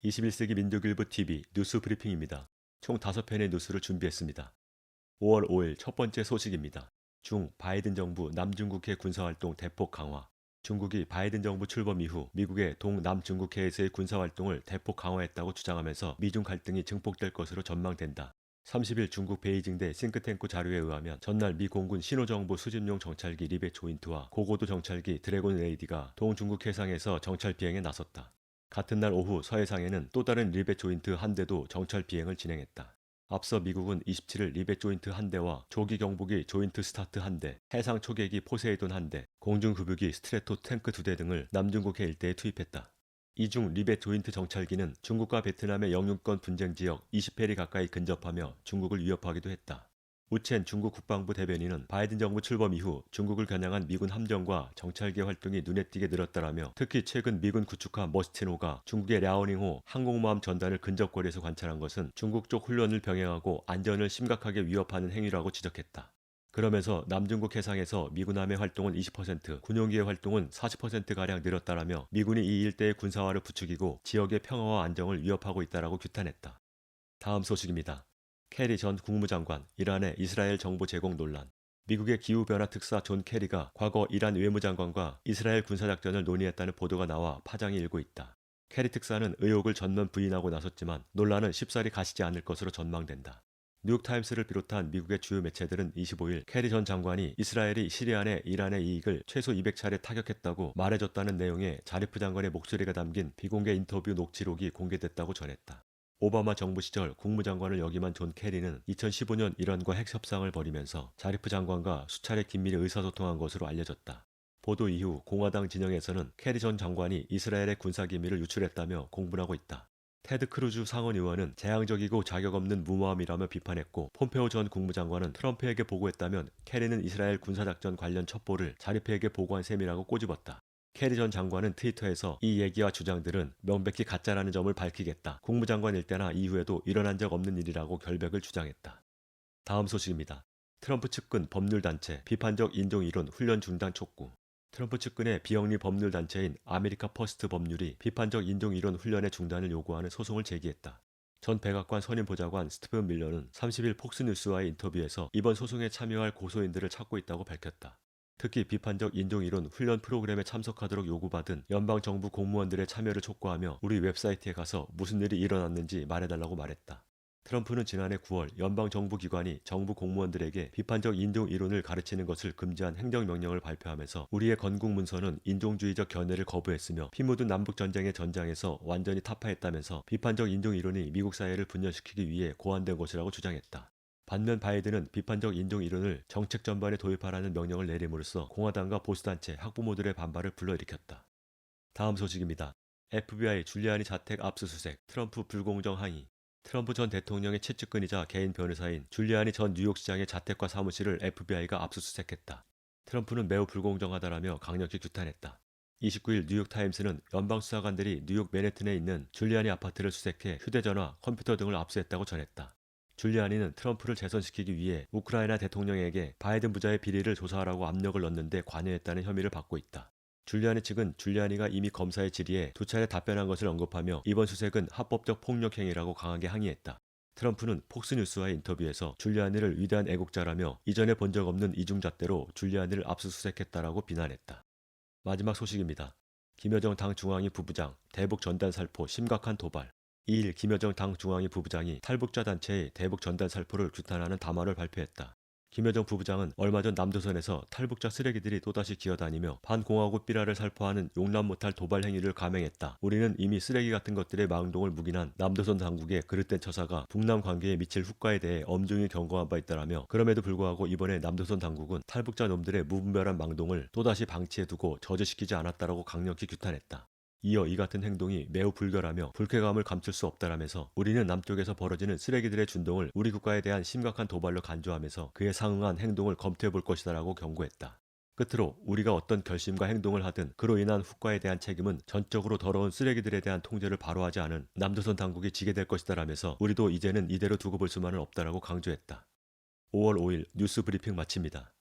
21세기 민족일보 TV 뉴스 브리핑입니다. 총 5편의 뉴스를 준비했습니다. 5월 5일 첫 번째 소식입니다. 바이든 정부 남중국해 군사활동 대폭 강화. 중국이 바이든 정부 출범 이후 미국의 동남중국해에서의 군사활동을 대폭 강화했다고 주장하면서 미중 갈등이 증폭될 것으로 전망된다. 30일 중국 베이징대 싱크탱크 자료에 의하면 전날 미 공군 신호정보 수집용 정찰기 리베 조인트와 고고도 정찰기 드래곤 레이디가 동중국 해상에서 정찰 비행에 나섰다. 같은 날 오후 서해상에는 또 다른 리벳 조인트 한 대도 정찰 비행을 진행했다. 앞서 미국은 27일 리벳 조인트 한 대와 조기 경보기 조인트 스타트 한 대, 해상 초계기 포세이돈 한 대, 공중 급유기 스트레토 탱크 2대 등을 남중국해 일대에 투입했다. 이 중 리벳 조인트 정찰기는 중국과 베트남의 영유권 분쟁 지역 20해리 가까이 근접하며 중국을 위협하기도 했다. 우첸 중국 국방부 대변인은 바이든 정부 출범 이후 중국을 겨냥한 미군 함정과 정찰기 활동이 눈에 띄게 늘었다라며 특히 최근 미군 구축함 머스틴호가 중국의 랴오닝호 항공모함 전단을 근접거리에서 관찰한 것은 중국 쪽 훈련을 병행하고 안전을 심각하게 위협하는 행위라고 지적했다. 그러면서 남중국 해상에서 미군함의 활동은 20%, 군용기의 활동은 40%가량 늘었다라며 미군이 이 일대의 군사화를 부추기고 지역의 평화와 안정을 위협하고 있다라고 규탄했다. 다음 소식입니다. 캐리 전 국무장관, 이란의 이스라엘 정보 제공 논란. 미국의 기후변화 특사 존 캐리가 과거 이란 외무장관과 이스라엘 군사작전을 논의했다는 보도가 나와 파장이 일고 있다. 캐리 특사는 의혹을 전면 부인하고 나섰지만 논란은 쉽사리 가시지 않을 것으로 전망된다. 뉴욕타임스를 비롯한 미국의 주요 매체들은 25일 캐리 전 장관이 이스라엘이 시리아 내 이란의 이익을 최소 200차례 타격했다고 말해줬다는 내용의 자리프 장관의 목소리가 담긴 비공개 인터뷰 녹취록이 공개됐다고 전했다. 오바마 정부 시절 국무장관을 역임한 존 캐리는 2015년 이란과 핵협상을 벌이면서 자리프 장관과 수차례 긴밀히 의사소통한 것으로 알려졌다. 보도 이후 공화당 진영에서는 캐리 전 장관이 이스라엘의 군사기밀을 유출했다며 공분하고 있다. 테드 크루즈 상원 의원은 재앙적이고 자격 없는 무모함이라며 비판했고 폼페오 전 국무장관은 트럼프에게 보고했다면 캐리는 이스라엘 군사작전 관련 첩보를 자리프에게 보고한 셈이라고 꼬집었다. 캐리 전 장관은 트위터에서 이 얘기와 주장들은 명백히 가짜라는 점을 밝히겠다. 국무장관일 때나 이후에도 일어난 적 없는 일이라고 결백을 주장했다. 다음 소식입니다. 트럼프 측근 법률단체 비판적 인종이론 훈련 중단 촉구. 트럼프 측근의 비영리 법률단체인 아메리카 퍼스트 법률이 비판적 인종이론 훈련의 중단을 요구하는 소송을 제기했다. 전 백악관 선임보좌관 스티븐 밀러는 30일 폭스뉴스와의 인터뷰에서 이번 소송에 참여할 고소인들을 찾고 있다고 밝혔다. 특히 비판적 인종이론 훈련 프로그램에 참석하도록 요구받은 연방정부 공무원들의 참여를 촉구하며 우리 웹사이트에 가서 무슨 일이 일어났는지 말해달라고 말했다. 트럼프는 지난해 9월 연방정부 기관이 정부 공무원들에게 비판적 인종 이론을 가르치는 것을 금지한 행정명령을 발표하면서 우리의 건국 문서는 인종주의적 견해를 거부했으며 피 묻은 남북전쟁의 전장에서 완전히 타파했다면서 비판적 인종 이론이 미국 사회를 분열시키기 위해 고안된 것이라고 주장했다. 반면 바이든은 비판적 인종 이론을 정책 전반에 도입하라는 명령을 내림으로써 공화당과 보수단체, 학부모들의 반발을 불러일으켰다. 다음 소식입니다. FBI 줄리아니 자택 압수수색, 트럼프 불공정 항의. 트럼프 전 대통령의 최측근이자 개인 변호사인 줄리아니 전 뉴욕시장의 자택과 사무실을 FBI가 압수수색했다. 트럼프는 매우 불공정하다라며 강력히 규탄했다. 29일 뉴욕타임스는 연방수사관들이 뉴욕 맨해튼에 있는 줄리아니 아파트를 수색해 휴대전화, 컴퓨터 등을 압수했다고 전했다. 줄리아니는 트럼프를 재선시키기 위해 우크라이나 대통령에게 바이든 부자의 비리를 조사하라고 압력을 넣는데 관여했다는 혐의를 받고 있다. 줄리아니 측은 줄리아니가 이미 검사의 질의에 2차례 답변한 것을 언급하며 이번 수색은 합법적 폭력 행위라고 강하게 항의했다. 트럼프는 폭스뉴스와의 인터뷰에서 줄리아니를 위대한 애국자라며 이전에 본 적 없는 이중잣대로 줄리아니를 압수수색했다라고 비난했다. 마지막 소식입니다. 김여정 당 중앙위 부부장 대북 전단 살포 심각한 도발. 2일 김여정 당 중앙위 부부장이 탈북자 단체의 대북 전단 살포를 규탄하는 담화를 발표했다. 김여정 부부장은 얼마 전 남조선에서 탈북자 쓰레기들이 또다시 기어다니며 반공화국 삐라를 살포하는 용납 못할 도발 행위를 감행했다. 우리는 이미 쓰레기 같은 것들의 망동을 묵인한 남조선 당국의 그릇된 처사가 북남 관계에 미칠 후과에 대해 엄중히 경고한 바 있다라며 그럼에도 불구하고 이번에 남조선 당국은 탈북자 놈들의 무분별한 망동을 또다시 방치해두고 저지시키지 않았다라고 강력히 규탄했다. 이어 이 같은 행동이 매우 불결하며 불쾌감을 감출 수 없다라면서 우리는 남쪽에서 벌어지는 쓰레기들의 준동을 우리 국가에 대한 심각한 도발로 간주하면서 그에 상응한 행동을 검토해 볼 것이다라고 경고했다. 끝으로 우리가 어떤 결심과 행동을 하든 그로 인한 후과에 대한 책임은 전적으로 더러운 쓰레기들에 대한 통제를 바로 하지 않은 남조선 당국이 지게 될 것이다라면서 우리도 이제는 이대로 두고 볼 수만은 없다라고 강조했다. 5월 5일 뉴스 브리핑 마칩니다.